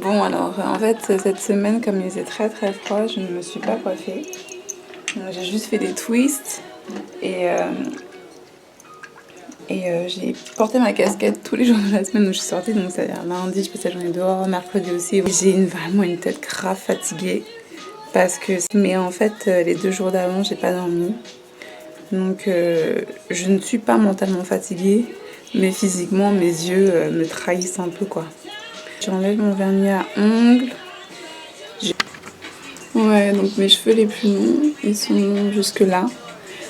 Bon alors en fait cette semaine comme il faisait très très froid, je ne me suis pas coiffée. J'ai juste fait des twists et j'ai porté ma casquette tous les jours de la semaine où je suis sortie, donc c'est-à-dire lundi je passais la journée dehors, mercredi aussi. J'ai vraiment une tête grave fatiguée parce que... Mais en fait les 2 jours d'avant j'ai pas dormi. Donc je ne suis pas mentalement fatiguée, mais physiquement mes yeux me trahissent un peu quoi. J'enlève mon vernis à ongles. Ouais, donc mes cheveux les plus longs, ils sont jusque là.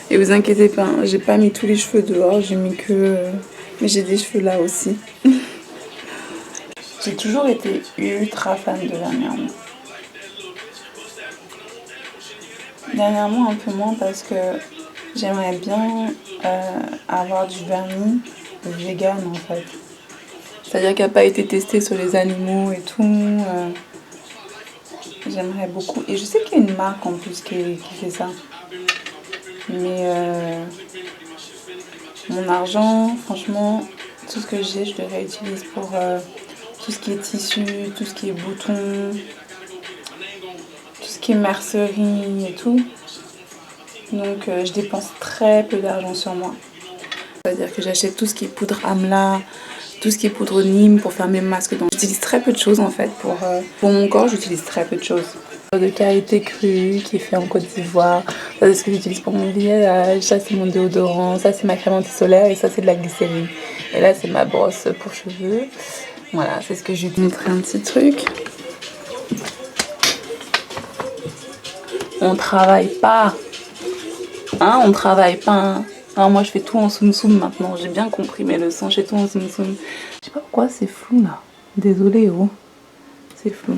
Et vous inquiétez pas, hein, j'ai pas mis tous les cheveux dehors, j'ai mis que... mais j'ai des cheveux là aussi. J'ai toujours été ultra fan de vernis à ongles. Dernièrement un peu moins parce que j'aimerais bien avoir du vernis vegan en fait. C'est-à-dire qu'il n'a pas été testé sur les animaux et tout. J'aimerais beaucoup. Et je sais qu'il y a une marque en plus qui fait ça. Mais mon argent, franchement, tout ce que j'ai, je le réutilise pour tout ce qui est tissu, tout ce qui est boutons, tout ce qui est mercerie et tout. Donc je dépense très peu d'argent sur moi. C'est-à-dire que j'achète tout ce qui est poudre Amla, tout ce qui est poudre Nîmes pour faire mes masques. Donc j'utilise très peu de choses en fait. Pour mon corps, j'utilise très peu de choses. De karité cru qui est fait en Côte d'Ivoire. Ça c'est ce que j'utilise pour mon visage. Ça c'est mon déodorant. Ça c'est ma crème anti-solaire et ça c'est de la glycérine. Et là c'est ma brosse pour cheveux. Voilà, c'est ce que je vais te montrer un petit truc. On travaille pas. Hein, on travaille pas. Hein. Alors moi je fais tout en soum soum maintenant. J'ai bien compris mes leçons. Je fais tout en soum soum. Je sais pas pourquoi c'est flou là. Désolée oh. C'est flou.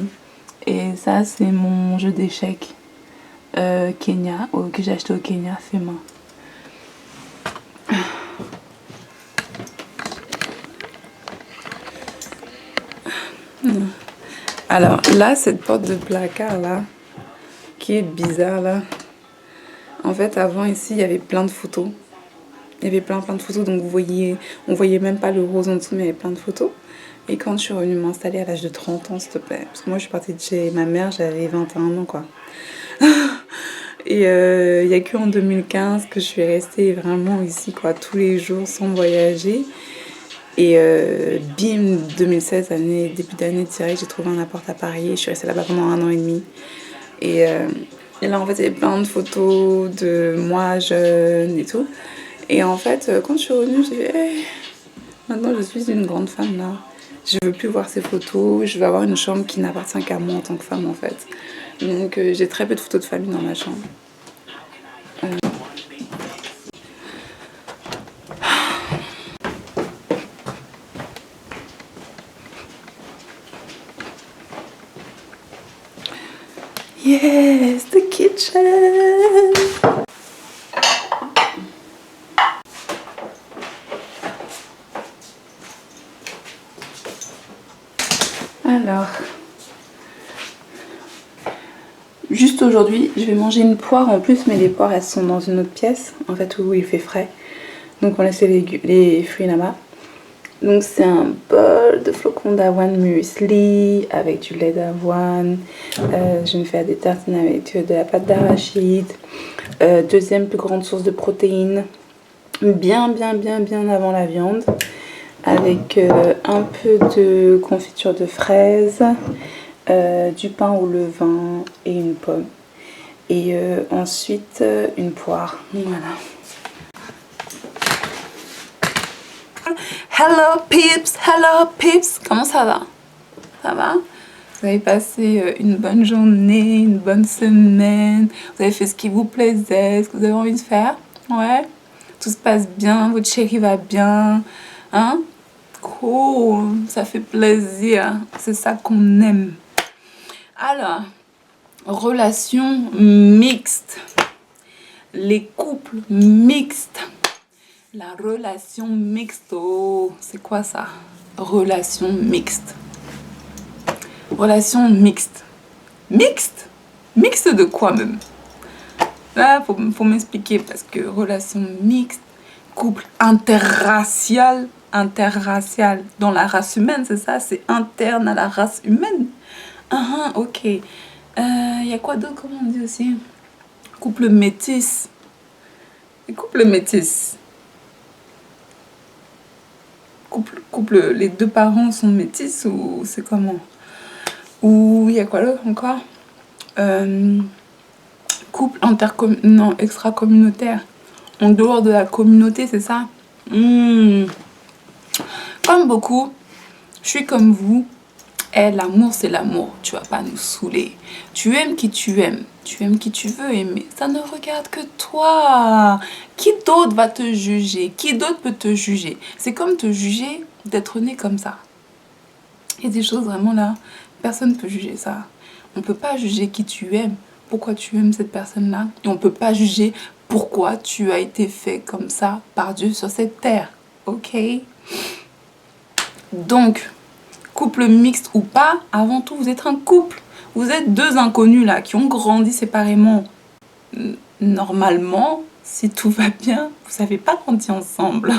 Et ça c'est mon jeu d'échecs Kenya que j'ai acheté au Kenya fait main. Alors là cette porte de placard là qui est bizarre là. En fait avant ici il y avait plein de photos. Il y avait plein de photos donc vous voyez, on voyait même pas le rose en dessous mais il y avait plein de photos. Et quand je suis revenue m'installer à l'âge de 30 ans s'il te plaît, parce que moi je suis partie de chez ma mère, j'avais 21 ans quoi. Et il n'y a qu'en 2015 que je suis restée vraiment ici quoi, tous les jours sans voyager. Et bim, 2016, début d'année direct, j'ai trouvé un appart à Paris. Je suis restée là-bas pendant 1 an et demi. Et là en fait il y avait plein de photos de moi jeune et tout. Et en fait quand je suis revenue j'ai fait hey, maintenant je suis une grande femme là. Je veux plus voir ces photos, je veux avoir une chambre qui n'appartient qu'à moi en tant que femme en fait. Donc j'ai très peu de photos de famille dans ma chambre. Yes, the kitchen! Alors, juste aujourd'hui, je vais manger une poire en plus, mais les poires elles sont dans une autre pièce, en fait où il fait frais. Donc on laisse les fruits là-bas. Donc c'est un bol de flocons d'avoine muesli avec du lait d'avoine. Je vais me faire des tartines avec de la pâte d'arachide. Deuxième plus grande source de protéines, bien avant la viande. Avec un peu de confiture de fraises, du pain au levain et une pomme. Et ensuite une poire. Voilà. Hello peeps, comment ça va? Ça va? Vous avez passé une bonne journée, une bonne semaine, vous avez fait ce qui vous plaisait, ce que vous avez envie de faire? Ouais? Tout se passe bien, votre chéri va bien, hein? Cool, ça fait plaisir, c'est ça qu'on aime. Alors, relations mixtes, les couples mixtes. La relation mixte, oh, c'est quoi ça? Relation mixte. Relation mixte. Mixte? Mixte de quoi même? Là, faut m'expliquer parce que relation mixte, couple interracial, interracial dans la race humaine, c'est ça? C'est interne à la race humaine? Ok. Il y a quoi d'autre, comment on dit aussi? Couple métis. Couple métis. Couple, les deux parents sont métis ou c'est comment? Ou il y a quoi d'autre encore? Couple non, extra-communautaire. En dehors de la communauté, c'est ça? Comme beaucoup, je suis comme vous. L'amour, c'est l'amour. Tu vas pas nous saouler. Tu aimes qui tu aimes. Tu aimes qui tu veux aimer. Ça ne regarde que toi. Qui d'autre va te juger? Qui d'autre peut te juger? C'est comme te juger d'être né comme ça. Il y a des choses vraiment là, personne ne peut juger ça. On ne peut pas juger qui tu aimes, pourquoi tu aimes cette personne-là. Et on ne peut pas juger pourquoi tu as été fait comme ça par Dieu sur cette terre. Ok? Donc, couple mixte ou pas, avant tout, vous êtes un couple. Vous êtes deux inconnus là qui ont grandi séparément. Normalement, si tout va bien, vous n'avez pas grandi ensemble.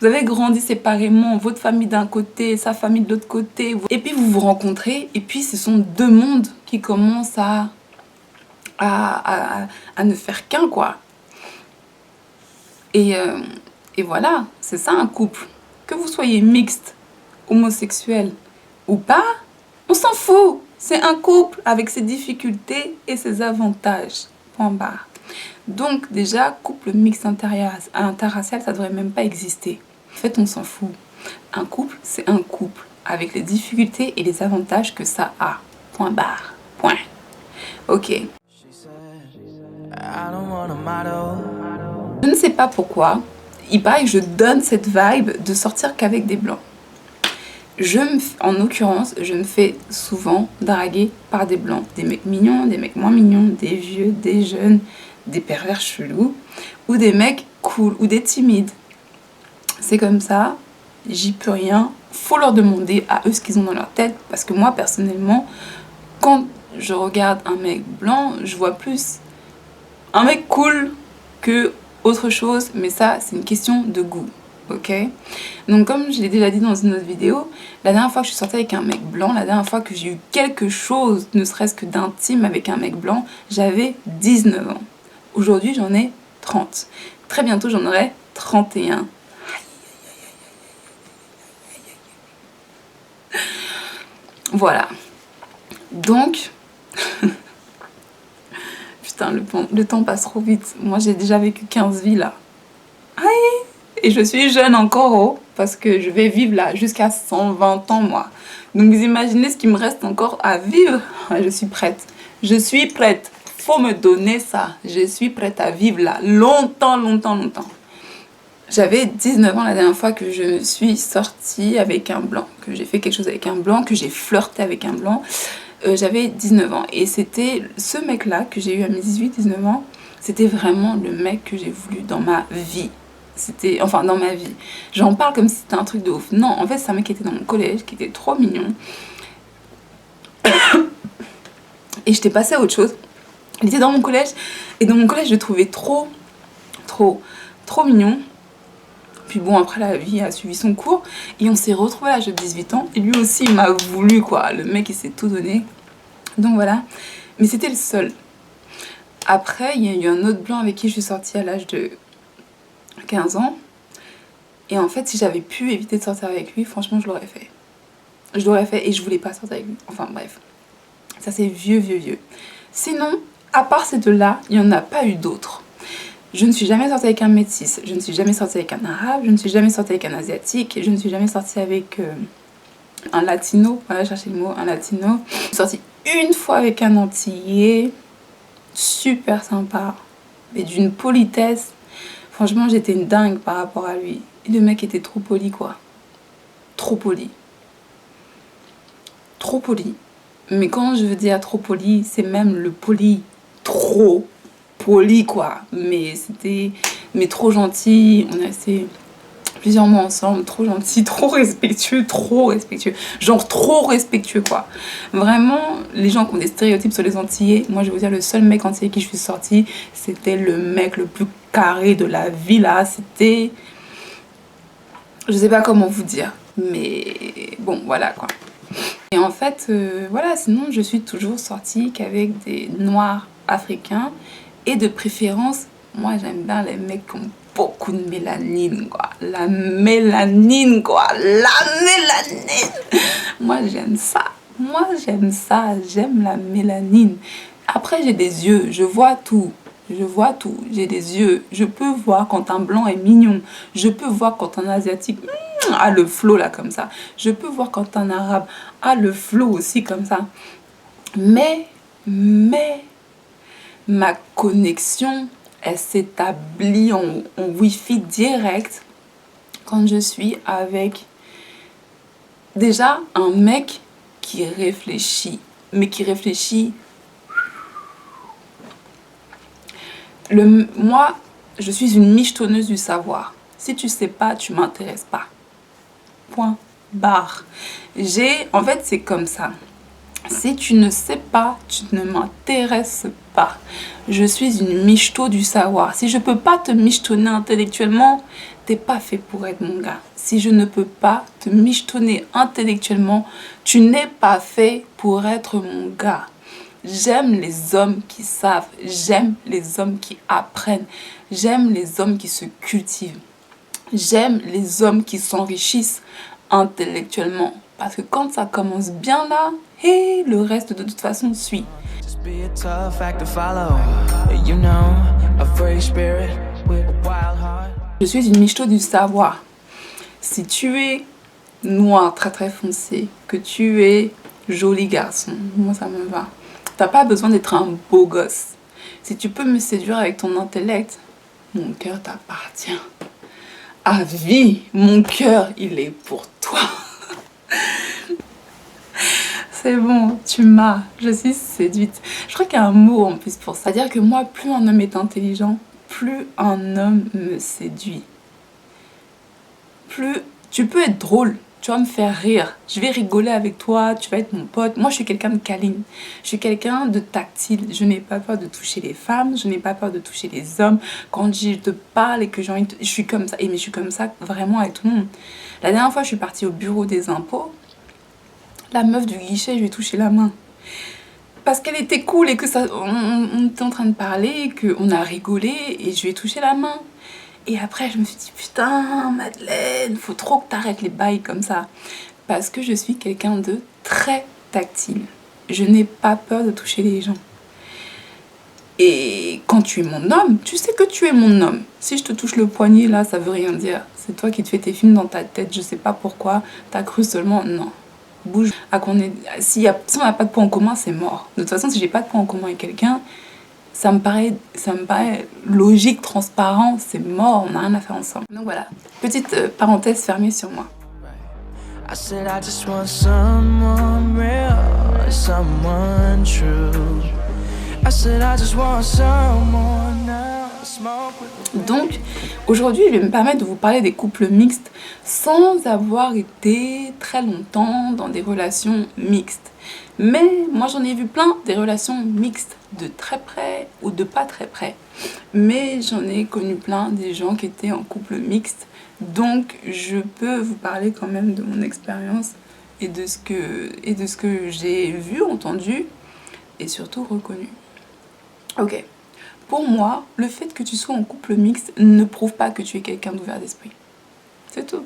Vous avez grandi séparément, votre famille d'un côté, sa famille de l'autre côté. Et puis vous vous rencontrez, et puis ce sont deux mondes qui commencent à ne faire qu'un, quoi. Et voilà, c'est ça un couple. Que vous soyez mixte, homosexuel ou pas, on s'en fout. C'est un couple avec ses difficultés et ses avantages. Point barre. Donc déjà, couple mixte interracial, ça devrait même pas exister. En fait, on s'en fout. Un couple, c'est un couple avec les difficultés et les avantages que ça a. Point barre. Point. Ok. Je ne sais pas pourquoi. Il paraît que je donne cette vibe de sortir qu'avec des blancs. En l'occurrence, je me fais souvent draguer par des blancs. Des mecs mignons, des mecs moins mignons, des vieux, des jeunes, des pervers chelous, ou des mecs cool, ou des timides. C'est comme ça, j'y peux rien. Faut leur demander à eux ce qu'ils ont dans leur tête. Parce que moi, personnellement, quand je regarde un mec blanc, je vois plus un mec cool que autre chose. Mais ça, c'est une question de goût. Ok? Donc comme je l'ai déjà dit dans une autre vidéo, la dernière fois que je suis sortie avec un mec blanc, la dernière fois que j'ai eu quelque chose, ne serait-ce que d'intime avec un mec blanc, j'avais 19 ans. Aujourd'hui, j'en ai 30. Très bientôt, j'en aurai 31. Voilà. Donc, putain, le temps passe trop vite. Moi, j'ai déjà vécu 15 vies là. Aïe. Et je suis jeune encore, oh, parce que je vais vivre là jusqu'à 120 ans, moi. Donc, vous imaginez ce qu'il me reste encore à vivre? Je suis prête. Je suis prête. Faut me donner ça. Je suis prête à vivre là. Longtemps, longtemps, longtemps. J'avais 19 ans la dernière fois que je suis sortie avec un blanc. Que j'ai fait quelque chose avec un blanc, que j'ai flirté avec un blanc. J'avais 19 ans. Et c'était ce mec-là que j'ai eu à mes 18-19 ans. C'était vraiment le mec que j'ai voulu dans ma vie. C'était, enfin, dans ma vie. J'en parle comme si c'était un truc de ouf. Non, en fait, c'est un mec qui était dans mon collège, qui était trop mignon. Et j'étais passée à autre chose. Il était dans mon collège. Et dans mon collège, je le trouvais trop mignon. Puis bon, après, la vie a suivi son cours. Et on s'est retrouvés à l'âge de 18 ans. Et lui aussi, il m'a voulu, quoi. Le mec, il s'est tout donné. Donc voilà. Mais c'était le seul. Après, il y a eu un autre blanc avec qui je suis sortie à l'âge de 15 ans. Et en fait, si j'avais pu éviter de sortir avec lui, franchement, je l'aurais fait. Je l'aurais fait et je voulais pas sortir avec lui. Enfin, bref. Ça, c'est vieux. Sinon, à part ces deux-là, il n'y en a pas eu d'autres. Je ne suis jamais sortie avec un métis, je ne suis jamais sortie avec un arabe, je ne suis jamais sortie avec un asiatique, je ne suis jamais sortie avec un latino, voilà, cherchez le mot, un latino. Je suis sortie une fois avec un antillais, super sympa, mais d'une politesse. Franchement, j'étais une dingue par rapport à lui. Et le mec était trop poli, quoi. Trop poli. Trop poli. Mais quand je veux dire trop poli, c'est même le poli. Trop poli, quoi. Mais c'était... Mais trop gentil. On a resté plusieurs mois ensemble. Trop gentil, trop respectueux. Genre trop respectueux, quoi. Vraiment, les gens qui ont des stéréotypes sur les Antillais, moi, je vais vous dire, le seul mec antillais avec qui je suis sortie, c'était le mec le plus carré de la vie, là. C'était... Je sais pas comment vous dire, mais bon, voilà quoi. Et en fait, voilà, sinon je suis toujours sortie qu'avec des noirs africains. Et de préférence, moi j'aime bien les mecs qui ont beaucoup de mélanine, quoi. La mélanine, quoi. La mélanine. Moi j'aime ça. Moi j'aime ça. J'aime la mélanine. Après j'ai des yeux, je vois tout. Je vois tout. J'ai des yeux. Je peux voir quand un blanc est mignon. Je peux voir quand un asiatique a le flow là comme ça. Je peux voir quand un arabe a le flow aussi comme ça. Mais ma connexion, elle s'établit en Wi-Fi direct quand je suis avec déjà un mec qui réfléchit. Mais qui réfléchit. Moi, je suis une michetonneuse du savoir. Si tu sais pas, tu m'intéresses pas. Point barre. En fait, c'est comme ça. Si tu ne sais pas, tu ne m'intéresses pas. Je suis une michto du savoir. Si je peux pas te michetonner intellectuellement, t'es pas fait pour être mon gars. Si je ne peux pas te michetonner intellectuellement, tu n'es pas fait pour être mon gars. J'aime les hommes qui savent, j'aime les hommes qui apprennent, j'aime les hommes qui se cultivent, j'aime les hommes qui s'enrichissent intellectuellement. Parce que quand ça commence bien là, et le reste de toute façon suit. Je suis une michto du savoir. Si tu es noir très très foncé, que tu es joli garçon, moi ça me va. T'as pas besoin d'être un beau gosse. Si tu peux me séduire avec ton intellect, mon cœur t'appartient. À vie, mon cœur, il est pour toi. C'est bon, tu m'as, je suis séduite. Je crois qu'il y a un mot en plus pour ça. C'est-à-dire que moi, plus un homme est intelligent, plus un homme me séduit. Plus tu peux être drôle, tu vas me faire rire, je vais rigoler avec toi, tu vas être mon pote. Moi, je suis quelqu'un de câline, je suis quelqu'un de tactile. Je n'ai pas peur de toucher les femmes, je n'ai pas peur de toucher les hommes. Quand je te parle et que j'ai envie de... Je suis comme ça, et mais je suis comme ça vraiment avec tout le monde. La dernière fois, je suis partie au bureau des impôts. La meuf du guichet, je lui ai touché la main. Parce qu'elle était cool et que ça, on était en train de parler, qu'on a rigolé et je lui ai touché la main. Et après, je me suis dit, putain, Madeleine, faut trop que t'arrêtes les bails comme ça. Parce que je suis quelqu'un de très tactile. Je n'ai pas peur de toucher les gens. Et quand tu es mon homme, tu sais que tu es mon homme. Si je te touche le poignet, là, ça veut rien dire. C'est toi qui te fais tes films dans ta tête, je sais pas pourquoi. T'as cru seulement, non. Bouge. Si on n'a pas de point en commun, c'est mort. De toute façon, si j'ai pas de point en commun avec quelqu'un, ça me paraît logique, transparent, c'est mort, on n'a rien à faire ensemble. Donc voilà, petite parenthèse fermée sur moi. I said I just want someone real, someone true. I said I just want someone else. Donc, aujourd'hui, je vais me permettre de vous parler des couples mixtes sans avoir été très longtemps dans des relations mixtes. Mais moi, j'en ai vu plein des relations mixtes, de très près ou de pas très près. Mais j'en ai connu plein des gens qui étaient en couple mixte. Donc, je peux vous parler quand même de mon expérience et de ce que j'ai vu, entendu et surtout reconnu. Ok. Pour moi, le fait que tu sois en couple mixte ne prouve pas que tu es quelqu'un d'ouvert d'esprit. C'est tout.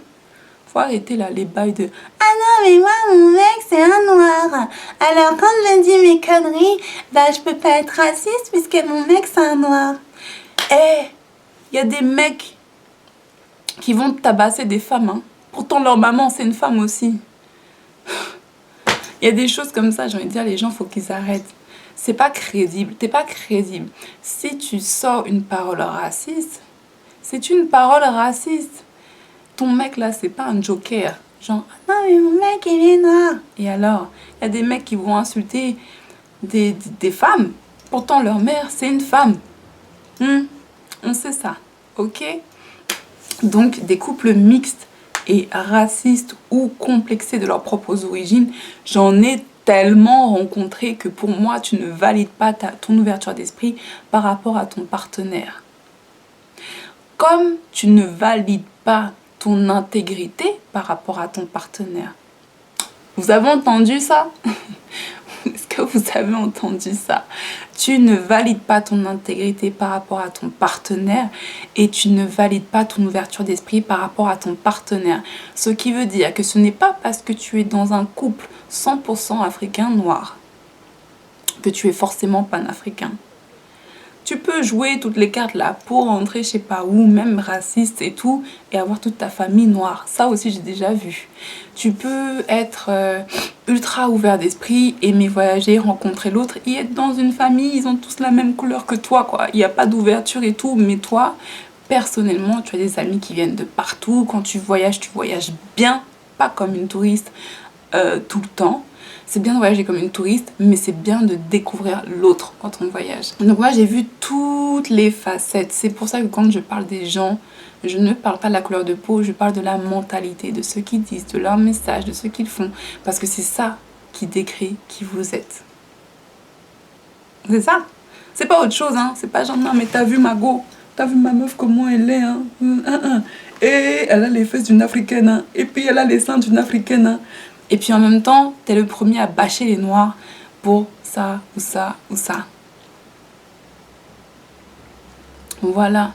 Faut arrêter là les bails de « Ah non, mais moi, mon mec, c'est un noir. Alors, quand je dis mes conneries, bah, je peux pas être raciste puisque mon mec, c'est un noir. » Eh, il y a des mecs qui vont tabasser des femmes. Hein. Pourtant, leur maman, c'est une femme aussi. Il y a des choses comme ça, j'ai envie de dire, les gens, faut qu'ils arrêtent. C'est pas crédible, t'es pas crédible. Si tu sors une parole raciste, c'est une parole raciste. Ton mec là, c'est pas un joker. Genre, ah non mais mon mec il est noir. Et alors, il y a des mecs qui vont insulter des femmes. Pourtant leur mère, c'est une femme. On sait ça, ok? Donc des couples mixtes et racistes ou complexés de leurs propres origines, j'en ai tellement rencontré que pour moi, tu ne valides pas ton ouverture d'esprit par rapport à ton partenaire. Comme tu ne valides pas ton intégrité par rapport à ton partenaire. Vous avez entendu ça? Est-ce que vous avez entendu ça? Tu ne valides pas ton intégrité par rapport à ton partenaire et tu ne valides pas ton ouverture d'esprit par rapport à ton partenaire. Ce qui veut dire que ce n'est pas parce que tu es dans un couple 100% africain noir que tu es forcément panafricain. Tu peux jouer toutes les cartes là pour rentrer je sais pas où, même raciste et tout, et avoir toute ta famille noire. Ça aussi j'ai déjà vu. Tu peux être ultra ouvert d'esprit, aimer voyager, rencontrer l'autre et être dans une famille, ils ont tous la même couleur que toi quoi. Il n'y a pas d'ouverture et tout, mais toi, personnellement, tu as des amis qui viennent de partout. Quand tu voyages bien, pas comme une touriste tout le temps. C'est bien de voyager comme une touriste, mais c'est bien de découvrir l'autre quand on voyage. Donc moi, j'ai vu toutes les facettes. C'est pour ça que quand je parle des gens, je ne parle pas de la couleur de peau, je parle de la mentalité, de ce qu'ils disent, de leur message, de ce qu'ils font. Parce que c'est ça qui décrit qui vous êtes. C'est ça. C'est pas autre chose, hein. C'est pas genre, non, mais t'as vu ma go, t'as vu ma meuf comment elle est, hein. Et elle a les fesses d'une africaine, hein. Et puis elle a les seins d'une africaine, hein. Et puis en même temps, t'es le premier à bâcher les noirs pour ça ou ça ou ça. Voilà.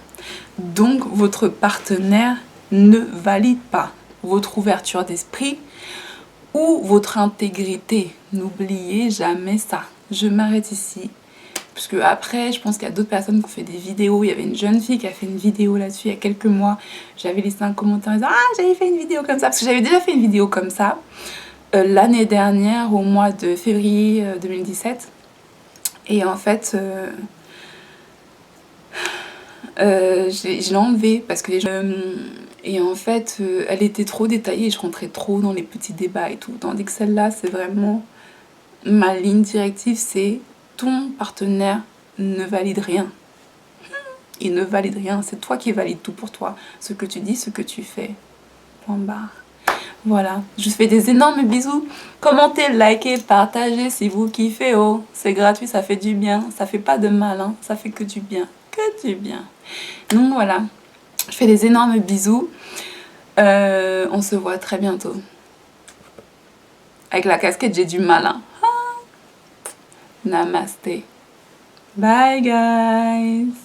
Donc votre partenaire ne valide pas votre ouverture d'esprit ou votre intégrité. N'oubliez jamais ça. Je m'arrête ici. Parce que après, je pense qu'il y a d'autres personnes qui ont fait des vidéos. Il y avait une jeune fille qui a fait une vidéo là-dessus il y a quelques mois. J'avais laissé un commentaire en disant « Ah, j'avais fait une vidéo comme ça ». Parce que j'avais déjà fait une vidéo comme ça. L'année dernière, au mois de février 2017. Et en fait, je l'ai enlevée parce que les gens... et en fait, elle était trop détaillée, je rentrais trop dans les petits débats et tout. Tandis que celle-là, c'est vraiment... Ma ligne directive, c'est ton partenaire ne valide rien. Il ne valide rien, c'est toi qui valide tout pour toi. Ce que tu dis, ce que tu fais. Point barre. Voilà, je vous fais des énormes bisous. Commentez, likez, partagez si vous kiffez. Oh, c'est gratuit, ça fait du bien. Ça fait pas de mal, hein. Ça fait que du bien. Que du bien. Donc voilà, je fais des énormes bisous. On se voit très bientôt. Avec la casquette, j'ai du mal, hein. Namaste. Bye guys.